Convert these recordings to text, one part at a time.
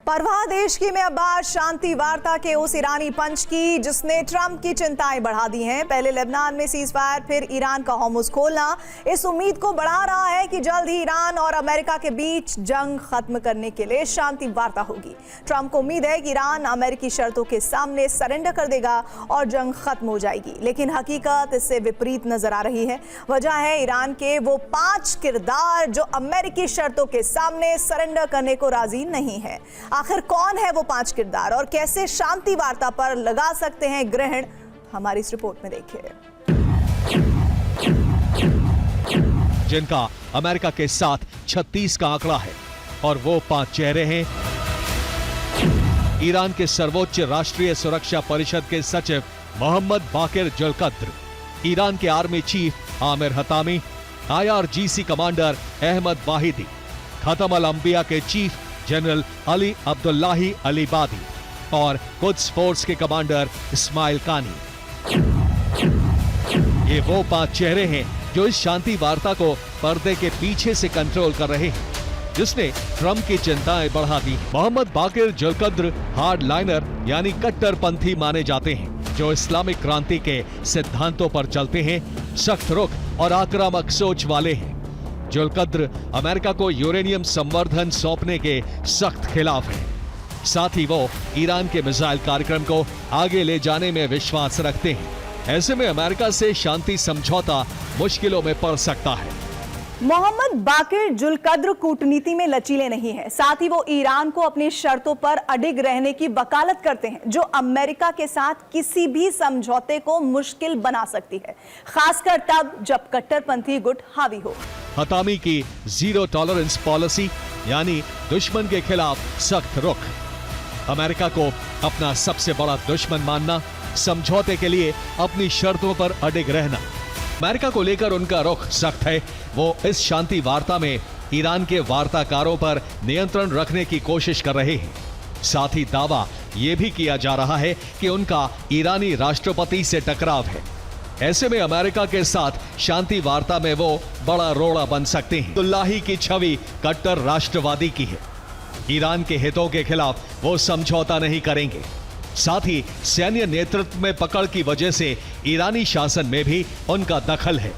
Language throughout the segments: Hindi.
परवाह देश की में अब्बास शांति वार्ता के उस ईरानी पंच की जिसने ट्रंप की चिंताएं बढ़ा दी हैं। पहले लेबनान में सीजफायर, फिर ईरान का होर्मुज खोलना इस उम्मीद को बढ़ा रहा है कि जल्द ही ईरान और अमेरिका के बीच जंग खत्म करने के लिए शांति वार्ता होगी। ट्रंप को उम्मीद है कि ईरान अमेरिकी शर्तों के सामने सरेंडर कर देगा और जंग खत्म हो जाएगी, लेकिन हकीकत इससे विपरीत नजर आ रही है। वजह है ईरान के वो 5 किरदार जो अमेरिकी शर्तों के सामने सरेंडर करने को राजी नहीं है। आखिर कौन है वो 5 किरदार और कैसे शांति वार्ता पर लगा सकते हैं ग्रहण, हमारी इस रिपोर्ट में देखिए। जिनका अमेरिका के साथ 36 का आंकड़ा है और वो 5 चेहरे हैं। ईरान के सर्वोच्च राष्ट्रीय सुरक्षा परिषद के सचिव मोहम्मद बाकिर जुल्कद्र, ईरान के army chief Amir Hatami, IRGC commander Ahmad Vahidi, Khatam al Anbiya के chief general Ali Abdollahi Aliabadi और कुद्स फोर्स के कमांडर इस्माइल कानी। ये वो 5 चेहरे हैं जो इस शांति वार्ता को पर्दे के पीछे से कंट्रोल कर रहे हैं, जिसने ट्रंप की चिंताएं बढ़ा दी। मोहम्मद बाकिर जुल्कद्र हार्ड लाइनर यानी कट्टरपंथी माने जाते हैं, जो इस्लामिक क्रांति के सिद्धांतों पर चलते हैं, सख्त रुख और आक्रामक सोच वाले हैं। जुल्कद्र अमेरिका को यूरेनियम संवर्धन सौंपने के सख्त खिलाफ है। साथ ही वो ईरान के मिसाइल कार्यक्रम को आगे ले जाने में विश्वास रखते हैं। ऐसे में अमेरिका से शांति समझौता मुश्किलों में पड़ सकता है। मोहम्मद बाकिर जुल्कद्र कूटनीति में लचीले नहीं है, साथ ही वो ईरान को अपनी शर्तों पर अडिग रहने की वकालत करते हैं, जो अमेरिका के साथ किसी भी समझौते को मुश्किल बना सकती है, खासकर तब जब कट्टरपंथी गुट हावी हो। हतामी की जीरो टॉलरेंस पॉलिसी यानी दुश्मन के खिलाफ सख्त रुख, अमेरिका को अपना सबसे बड़ा दुश्मन मानना, समझौते के लिए अपनी शर्तों पर अडिग रहना। अमेरिका को लेकर उनका रुख सख्त है। वो इस शांति वार्ता में ईरान के वार्ताकारों पर नियंत्रण रखने की कोशिश कर रहे हैं। साथ ही दावा यह भी किया जा रहा है कि उनका ईरानी राष्ट्रपति से टकराव है। ऐसे में अमेरिका के साथ शांति वार्ता में वो बड़ा रोड़ा बन सकते हैं। अब्दुल्लाही की छवि कट्टर राष्ट्रवादी की है। ईरान के हितों के खिलाफ वो समझौता नहीं करेंगे। साथ ही सैन्य नेतृत्व में पकड़ की वजह से ईरानी शासन में भी उनका दखल है।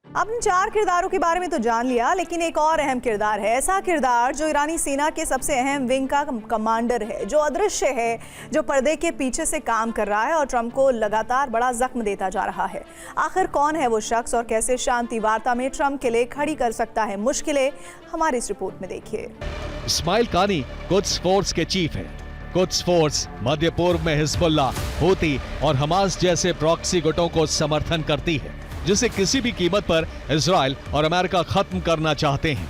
आपने 4 किरदारों के बारे में तो जान लिया, लेकिन एक और अहम किरदार है, ऐसा किरदार जो ईरानी सेना के सबसे अहम विंग का कमांडर है, जो अदृश्य है, जो पर्दे के पीछे से काम कर रहा है और ट्रंप को लगातार बड़ा जख्म देता जा रहा है। आखिर कौन है वो शख्स और कैसे शांति वार्ता में ट्रंप के लिए खड़ी कर सकता है मुश्किलें, हमारी इस रिपोर्ट में देखिए। इस्माइल कानी कुद्स फोर्स के चीफ है। कुद्स फोर्स मध्य पूर्व में हिजबुल्लाह, हूती और हमास जैसे प्रॉक्सी गुटों को समर्थन करती है, जिसे किसी भी कीमत पर इजराइल और अमेरिका खत्म करना चाहते हैं।